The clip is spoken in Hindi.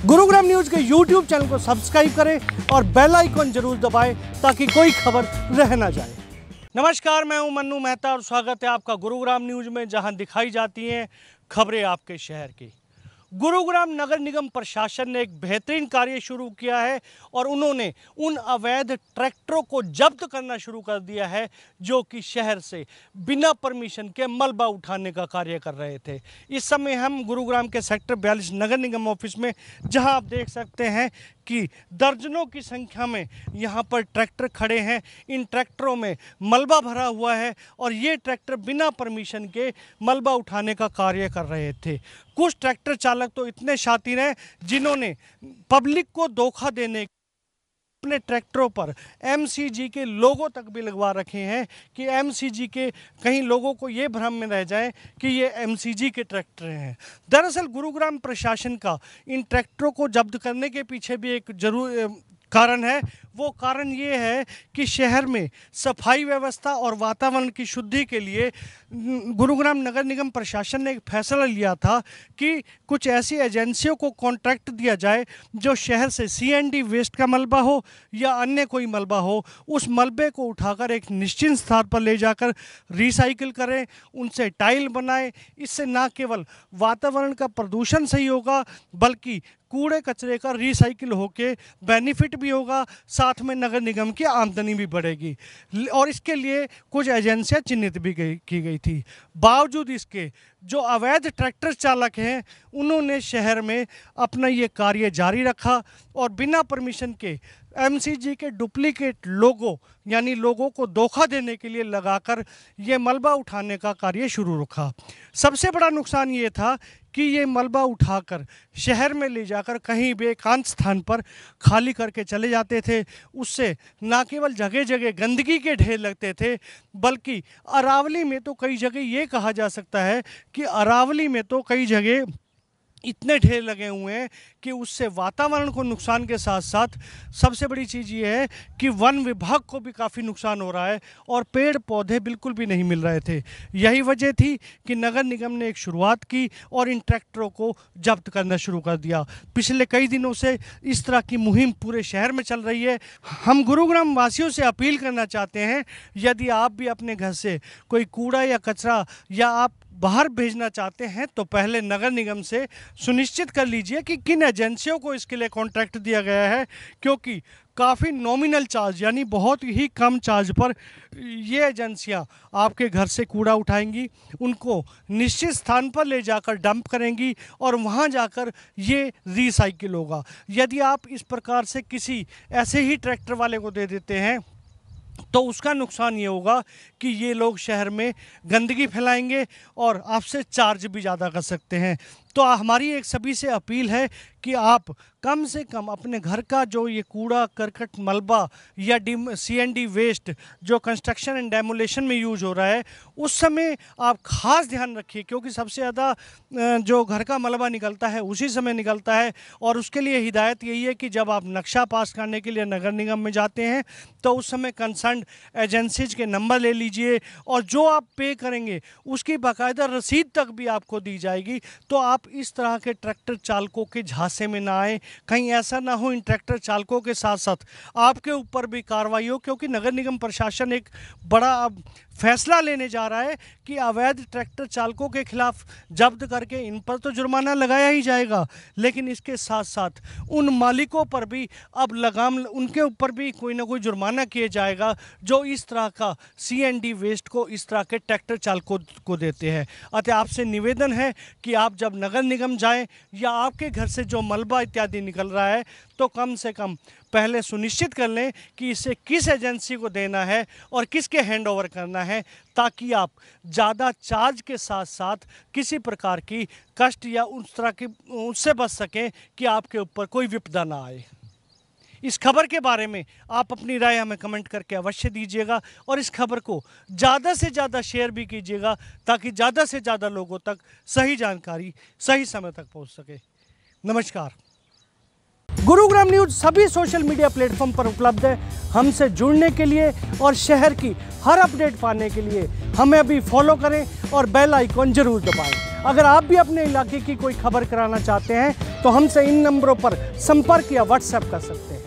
गुरुग्राम न्यूज के यूट्यूब चैनल को सब्सक्राइब करें और बेल आइकन जरूर दबाएं ताकि कोई खबर रह ना जाए। नमस्कार, मैं हूं मन्नू मेहता और स्वागत है आपका गुरुग्राम न्यूज में, जहां दिखाई जाती हैं खबरें आपके शहर की। गुरुग्राम नगर निगम प्रशासन ने एक बेहतरीन कार्य शुरू किया है और उन्होंने उन अवैध ट्रैक्टरों को जब्त करना शुरू कर दिया है जो कि शहर से बिना परमिशन के मलबा उठाने का कार्य कर रहे थे। इस समय हम गुरुग्राम के सेक्टर 42 नगर निगम ऑफिस में, जहां आप देख सकते हैं कि दर्जनों की संख्या में यहाँ पर ट्रैक्टर खड़े हैं। इन ट्रैक्टरों में मलबा भरा हुआ है और ये ट्रैक्टर बिना परमिशन के मलबा उठाने का कार्य कर रहे थे। कुछ ट्रैक्टर चालक तो इतने शातिर हैं जिन्होंने पब्लिक को धोखा देने अपने ट्रैक्टरों पर एमसीजी के लोगों तक भी लगवा रखे हैं कि एमसीजी के कहीं लोगों को ये भ्रम में रह जाए कि ये एमसीजी के ट्रैक्टर हैं। दरअसल गुरुग्राम प्रशासन का इन ट्रैक्टरों को जब्त करने के पीछे भी एक कारण है। वो कारण ये है कि शहर में सफाई व्यवस्था और वातावरण की शुद्धि के लिए गुरुग्राम नगर निगम प्रशासन ने एक फैसला लिया था कि कुछ ऐसी एजेंसियों को कॉन्ट्रैक्ट दिया जाए जो शहर से सीएनडी वेस्ट का मलबा हो या अन्य कोई मलबा हो, उस मलबे को उठाकर एक निश्चित स्थान पर ले जाकर रिसाइकिल करें, उनसे टाइल बनाएं। इससे न केवल वातावरण का प्रदूषण सही होगा बल्कि कूड़े कचरे का रिसाइकिल होके बेनिफिट भी होगा, साथ में नगर निगम की आमदनी भी बढ़ेगी। और इसके लिए कुछ एजेंसियां चिन्हित भी की गई थी। बावजूद इसके जो अवैध ट्रैक्टर चालक हैं उन्होंने शहर में अपना ये कार्य जारी रखा और बिना परमिशन के एमसीजी के डुप्लीकेट लोगो यानी लोगों को धोखा देने के लिए लगाकर ये मलबा उठाने का कार्य शुरू रखा। सबसे बड़ा नुकसान ये था कि ये मलबा उठाकर शहर में ले जाकर कहीं भी एकांत स्थान पर खाली करके चले जाते थे। उससे न केवल जगह जगह गंदगी के ढेर लगते थे बल्कि अरावली में तो कई जगह ये कहा जा सकता है कि अरावली में तो कई जगह इतने ढेर लगे हुए हैं कि उससे वातावरण को नुकसान के साथ साथ सबसे बड़ी चीज़ ये है कि वन विभाग को भी काफ़ी नुकसान हो रहा है और पेड़ पौधे बिल्कुल भी नहीं मिल रहे थे। यही वजह थी कि नगर निगम ने एक शुरुआत की और इन ट्रैक्टरों को जब्त करना शुरू कर दिया। पिछले कई दिनों से इस तरह की मुहिम पूरे शहर में चल रही है। हम गुरुग्राम वासियों से अपील करना चाहते हैं, यदि आप भी अपने घर से कोई कूड़ा या कचरा या आप बाहर भेजना चाहते हैं तो पहले नगर निगम से सुनिश्चित कर लीजिए कि किन एजेंसियों को इसके लिए कॉन्ट्रैक्ट दिया गया है, क्योंकि काफ़ी नॉमिनल चार्ज यानी बहुत ही कम चार्ज पर ये एजेंसियां आपके घर से कूड़ा उठाएंगी, उनको निश्चित स्थान पर ले जाकर डंप करेंगी और वहां जाकर ये रिसाइकिल होगा। यदि आप इस प्रकार से किसी ऐसे ही ट्रैक्टर वाले को दे देते हैं तो उसका नुकसान ये होगा कि ये लोग शहर में गंदगी फैलाएंगे और आपसे चार्ज भी ज़्यादा कर सकते हैं। तो हमारी एक सभी से अपील है कि आप कम से कम अपने घर का जो ये कूड़ा करकट मलबा या सीएनडी वेस्ट जो कंस्ट्रक्शन एंड डेमोलेशन में यूज हो रहा है उस समय आप खास ध्यान रखिए, क्योंकि सबसे ज़्यादा जो घर का मलबा निकलता है उसी समय निकलता है। और उसके लिए हिदायत यही है कि जब आप नक्शा पास करने के लिए नगर निगम में जाते हैं तो उस समय कंसर्न एजेंसीज के नंबर ले लीजिए और जो आप पे करेंगे उसकी बाकायदा रसीद तक भी आपको दी जाएगी। तो आप इस तरह के ट्रैक्टर चालकों के झांसे में ना आए, कहीं ऐसा ना हो इन ट्रैक्टर चालकों के साथ साथ आपके ऊपर भी कार्रवाई हो, क्योंकि नगर निगम प्रशासन एक बड़ा अब फैसला लेने जा रहा है कि अवैध ट्रैक्टर चालकों के खिलाफ जब्त करके इन पर तो जुर्माना लगाया ही जाएगा, लेकिन इसके साथ साथ उन मालिकों पर भी अब लगाम, उनके ऊपर भी कोई ना कोई जुर्माना किया जाएगा जो इस तरह का सीएनडी वेस्ट को इस तरह के ट्रैक्टर चालकों को देते हैं। अतः आपसे निवेदन है कि आप जब नगर निगम जाएं या आपके घर से जो मलबा इत्यादि निकल रहा है तो कम से कम पहले सुनिश्चित कर लें कि इसे किस एजेंसी को देना है और किसके हैंड ओवर करना है, ताकि आप ज़्यादा चार्ज के साथ साथ किसी प्रकार की कष्ट या उस तरह की उससे बच सकें कि आपके ऊपर कोई विपदा ना आए। इस खबर के बारे में आप अपनी राय हमें कमेंट करके अवश्य दीजिएगा और इस खबर को ज़्यादा से ज़्यादा शेयर भी कीजिएगा ताकि ज़्यादा से ज़्यादा लोगों तक सही जानकारी सही समय तक पहुंच सके। नमस्कार। गुरुग्राम न्यूज सभी सोशल मीडिया प्लेटफॉर्म पर उपलब्ध है। हमसे जुड़ने के लिए और शहर की हर अपडेट पाने के लिए हमें अभी फॉलो करें और बेल आइकॉन जरूर दबाएं। अगर आप भी अपने इलाके की कोई खबर कराना चाहते हैं तो हमसे इन नंबरों पर संपर्क या व्हाट्सएप कर सकते हैं।